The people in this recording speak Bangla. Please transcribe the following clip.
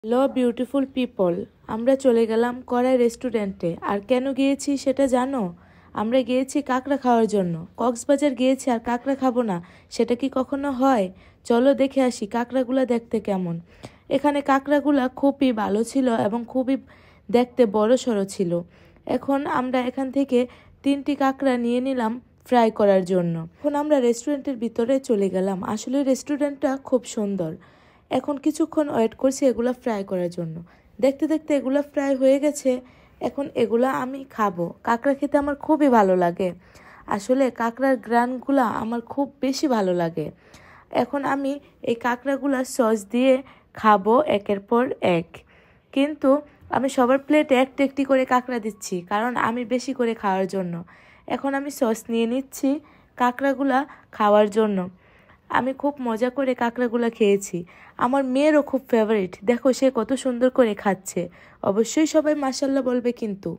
হ্যালো বিউটিফুল পিপল, আমরা চলে গেলাম কড়াই রেস্টুরেন্টে। আর কেন গিয়েছি সেটা জানো? আমরা গিয়েছি কাঁকড়া খাওয়ার জন্য। কক্সবাজার গিয়েছি আর কাঁকড়া খাবো না, সেটা কি কখনো হয়? চলো দেখে আসি কাঁকড়াগুলো দেখতে কেমন। এখানে কাঁকড়াগুলো খুবই ভালো ছিল এবং খুবই দেখতে বড় সড়ো ছিল। এখন আমরা এখান থেকে 3টি কাঁকড়া নিয়ে নিলাম ফ্রাই করার জন্য। এখন আমরা রেস্টুরেন্টের ভিতরে চলে গেলাম। আসলে রেস্টুরেন্টটা খুব সুন্দর। এখন কিছুক্ষণ ওয়েট করছি এগুলা ফ্রাই করার জন্য। দেখতে দেখতে এগুলা ফ্রাই হয়ে গেছে। এখন এগুলা আমি খাবো। কাঁকড়া খেতে আমার খুবই ভালো লাগে। আসলে কাঁকড়ার গ্রানগুলা আমার খুব বেশি ভালো লাগে। এখন আমি এই কাঁকড়াগুলা সস দিয়ে খাবো একের পর এক। কিন্তু আমি সবার প্লেটে একটি একটি করে কাঁকড়া দিচ্ছি, কারণ আমি বেশি করে খাওয়ার জন্য। এখন আমি সস নিয়ে নিচ্ছি কাঁকড়াগুলা খাওয়ার জন্য। আমি খুব মজা করে কাঁকড়াগুলো খেয়েছি। আমার মেয়েরও খুব ফেভারিট। দেখো সে কত সুন্দর করে খাচ্ছে। অবশ্যই সবাই মাশাআল্লাহ বলবে কিন্তু।